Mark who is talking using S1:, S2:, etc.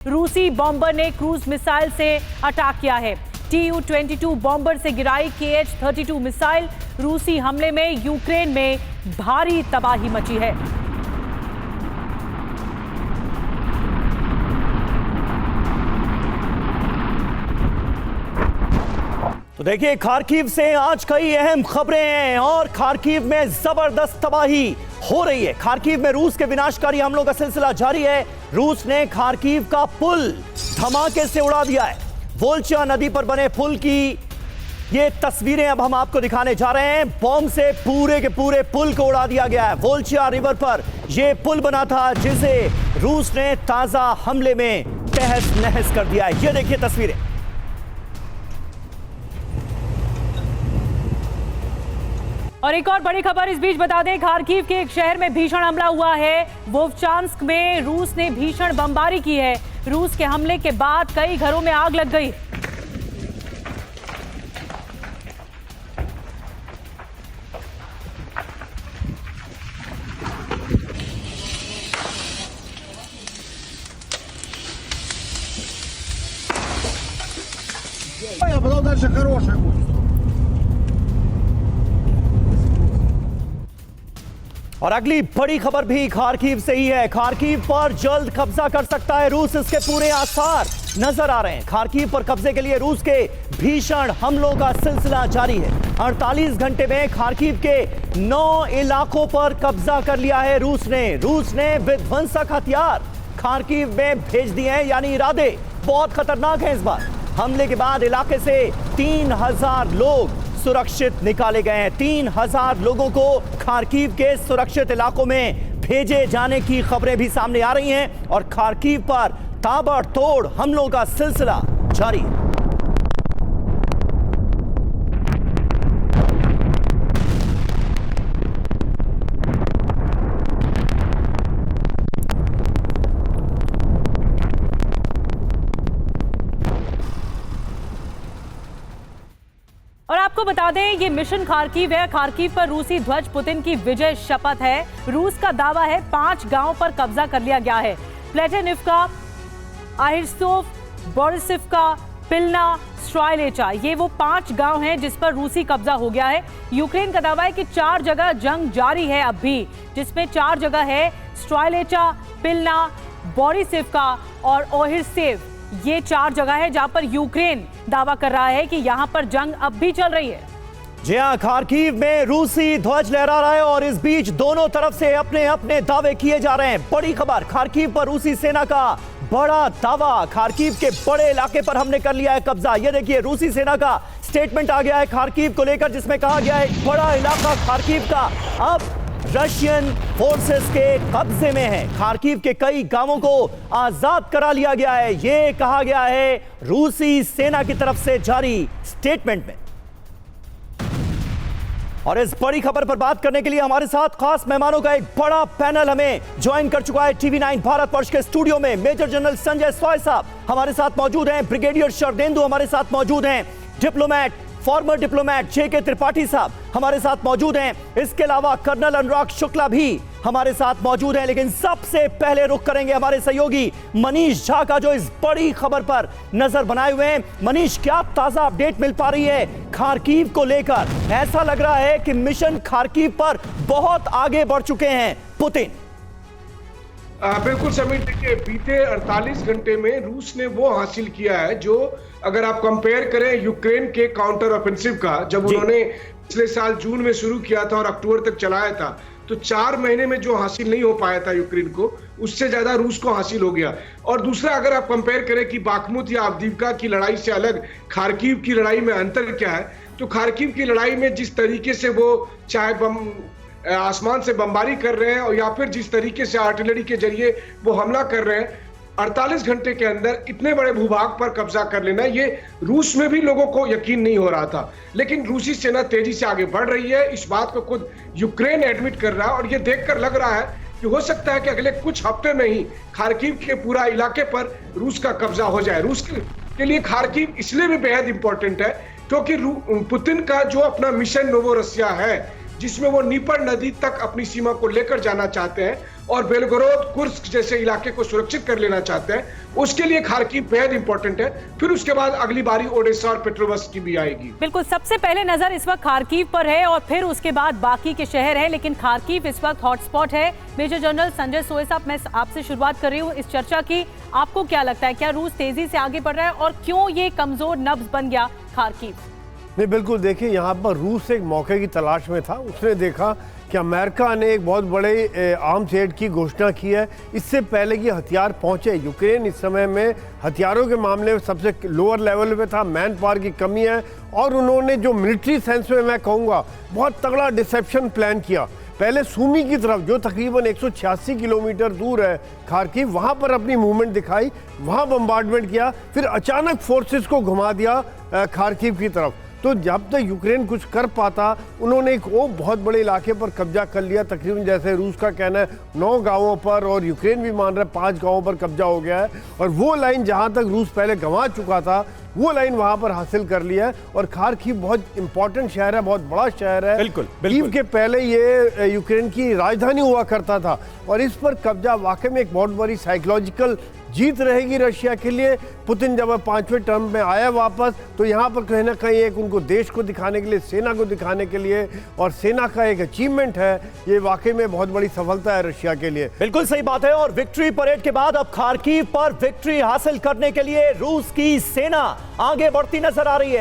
S1: रूसी बॉम्बर ने cruise missile से अटैक किया है। Tu-22 बॉम्बर से गिराई Kh-32 मिसाइल। रूसी हमले में यूक्रेन में भारी तबाही मची है।
S2: तो देखिए, खार्किव से आज कई अहम खबरें हैं और खार्किव में जबरदस्त तबाही हो रही है। खार्किव में रूस के विनाशकारी हमलों का सिलसिला जारी है। रूस ने खार्किव का पुल धमाके से उड़ा दिया है। वोल्चा नदी पर बने पुल की ये तस्वीरें अब हम आपको दिखाने जा रहे हैं। बॉम्ब से पूरे के पूरे पुल को उड़ा दिया गया है। वोल्चा रिवर पर यह पुल बना था जिसे रूस ने ताजा हमले में तहस नहस कर दिया है। ये देखिए तस्वीरें।
S1: और एक और बड़ी खबर इस बीच बता दें, खार्किव के एक शहर में भीषण हमला हुआ है। वोवचांस्क में रूस ने भीषण बमबारी की है। रूस के हमले के बाद कई घरों में आग लग गई।
S3: Потом дальше хорошая будет.
S2: और अगली बड़ी खबर भी खार्किव से ही है। खार्किव पर जल्द कब्जा कर सकता है रूस, इसके पूरे आसार नजर आ रहे हैं। खार्किव पर कब्जे के लिए रूस के भीषण हमलों का सिलसिला जारी है। 48 घंटे में खार्किव के 9 इलाकों पर कब्जा कर लिया है रूस ने विध्वंसक हथियार खार्किव में भेज दिए हैं, यानी इरादे बहुत खतरनाक हैं। इस बार हमले के बाद इलाके से 3000 लोग सुरक्षित निकाले गए हैं। 3000 लोगों को खार्किव के सुरक्षित इलाकों में भेजे जाने की खबरें भी सामने आ रही हैं और खार्किव पर ताबड़तोड़ हमलों का सिलसिला जारी है।
S1: और आपको बता दें, ये मिशन खार्किव है। खार्किव पर रूसी ध्वज पुतिन की विजय शपथ है। रूस का दावा है 5 गांवों पर कब्जा कर लिया गया है। प्लेटेनिवका, आहिर्सोव, बोरिसिवका, पिलना, स्ट्राइलेचा, ये वो 5 गांव हैं जिस पर रूसी कब्जा हो गया है। यूक्रेन का दावा है कि 4 जगह जंग जारी है अब भी, जिसमें 4 जगह है स्ट्राइलेचा, पिलना, बोरिसिवका और ओहिरसेव। ये 4 जगह है जहां पर यूक्रेन दावा कर रहा है कि यहां पर जंग अब भी चल रही है।
S2: जी हां, खार्किव में रूसी ध्वज लहरा रहा है और इस बीच दोनों तरफ से अपने अपने दावे किए जा रहे हैं। बड़ी खबर, खार्किव पर रूसी सेना का बड़ा दावा। खार्किव के बड़े इलाके पर हमने कर लिया है कब्जा। ये देखिए, रूसी सेना का स्टेटमेंट आ गया है खार्किव को लेकर, जिसमें कहा गया है एक बड़ा इलाका खार्किव का अब रशियन फोर्सेस के कब्जे में है। खार्किव के कई गांवों को आजाद करा लिया गया है, यह कहा गया है रूसी सेना की तरफ से जारी स्टेटमेंट में। और इस बड़ी खबर पर बात करने के लिए हमारे साथ खास मेहमानों का एक बड़ा पैनल हमें ज्वाइन कर चुका है। TV9 भारतवर्ष के स्टूडियो में मेजर जनरल संजय सॉय साहब हमारे साथ मौजूद हैं। ब्रिगेडियर शरदेंदु हमारे साथ मौजूद हैं। Diplomat, farmer diplomat JK Tripathi साहब हमारे साथ मौजूद हैं। इसके अलावा कर्नल अनुराग शुक्ला भी हमारे साथ मौजूद हैं। लेकिन सबसे पहले रुख करेंगे हमारे सहयोगी मनीष झा का, जो इस बड़ी खबर पर नजर बनाए हुए हैं। मनीष, क्या ताजा अपडेट मिल पा रही है खार्किव को लेकर? ऐसा लग रहा है कि मिशन खार्किव पर बहुत आगे बढ़ चुके हैं पुतिन।
S3: बिल्कुल समीर, देखिए, बीते 48 घंटे में रूस ने वो हासिल किया है जो अगर आप कंपेयर करें यूक्रेन के काउंटर ऑफेंसिव का, जब उन्होंने पिछले साल जून में शुरू किया था और अक्टूबर तक चलाया था, तो 4 महीने में जो हासिल नहीं हो पाया था यूक्रेन को, उससे ज्यादा रूस को हासिल हो गया। और दूसरा, अगर आप कंपेयर करें कि बाखमुत या अवदीवका की लड़ाई से अलग खार्किव की लड़ाई में अंतर क्या है, तो खार्किव की लड़ाई में जिस तरीके से वो चाहे आसमान से बमबारी कर रहे हैं और या फिर जिस तरीके से आर्टिलरी के जरिए वो हमला कर रहे हैं, 48 घंटे के अंदर इतने बड़े भूभाग पर कब्जा कर लेना, ये रूस में भी लोगों को यकीन नहीं हो रहा था। लेकिन रूसी सेना तेजी से आगे बढ़ रही है, इस बात को खुद यूक्रेन एडमिट कर रहा है और ये देखकर लग रहा है कि हो सकता है कि अगले कुछ हफ्ते में ही खार्किव के पूरा इलाके पर रूस का कब्जा हो जाए। रूस के लिए खार्किव इसलिए भी बेहद इंपॉर्टेंट है क्योंकि पुतिन का जो अपना मिशन नोवोरोसिया है, जिसमें वो नीपर नदी तक अपनी सीमा को लेकर जाना चाहते हैं और बेलगोरोद, कुर्स्क जैसे इलाके को सुरक्षित कर लेना चाहते हैं, उसके लिए खार्किव बेहद इंपॉर्टेंट है। फिर उसके बाद अगली बारी ओडेसा और पेट्रोवस्क की भी आएगी।
S1: बिल्कुल, सबसे पहले नजर इस वक्त खार्किव पर है और फिर उसके बाद बाकी के शहर है, लेकिन खार्किव इस वक्त हॉटस्पॉट है। मेजर जनरल संजय सोए साहब, मैं आपसे शुरुआत कर रही हूँ इस चर्चा की। आपको क्या लगता है, क्या रूस तेजी से आगे बढ़ रहा है और क्यों ये कमजोर नब्ज बन गया खार्किव?
S4: नहीं, बिल्कुल, देखिए यहाँ पर रूस एक मौके की तलाश में था। उसने देखा कि अमेरिका ने एक बहुत बड़े आर्म्स एड की घोषणा की है। इससे पहले कि हथियार पहुंचे, यूक्रेन इस समय में हथियारों के मामले में सबसे लोअर लेवल पे था, मैन पावर की कमी है, और उन्होंने जो मिलिट्री सेंस में मैं कहूँगा बहुत तगड़ा डिसेप्शन प्लान किया। पहले सूमी की तरफ, जो तकरीबन 186 किलोमीटर दूर है खार्किव, वहाँ पर अपनी मूवमेंट दिखाई, वहाँ बम्बार्डमेंट किया, फिर अचानक फोर्सेस को घुमा दिया खार्किव की तरफ। तो जब तक यूक्रेन कुछ कर पाता, उन्होंने एक वो बहुत बड़े इलाके पर कब्जा कर लिया। तकरीबन जैसे रूस का कहना है 9 गांवों पर, और यूक्रेन भी मान रहा है 5 गांवों पर कब्जा हो गया है। और वो लाइन जहां तक रूस पहले गंवा चुका था, वो लाइन वहां पर हासिल कर लिया है। और खार्किव बहुत इंपॉर्टेंट शहर है, बहुत बड़ा शहर है।
S2: बिल्कुल,
S4: कीव के पहले ये यूक्रेन की राजधानी हुआ करता था, और इस पर कब्जा वाकई में एक बहुत बड़ी साइकोलॉजिकल जीत रहेगी रशिया के लिए। पुतिन जब 5वें टर्म में आया वापस, तो यहाँ पर कहीं ना कहीं एक उनको देश को दिखाने के लिए, सेना को दिखाने के लिए, और सेना का एक अचीवमेंट है, ये वाकई में बहुत बड़ी सफलता है रशिया के लिए।
S2: बिल्कुल सही बात है। और विक्ट्री परेड के बाद अब खार्किव पर विक्ट्री हासिल करने के लिए रूस की सेना आगे बढ़ती नजर आ रही है।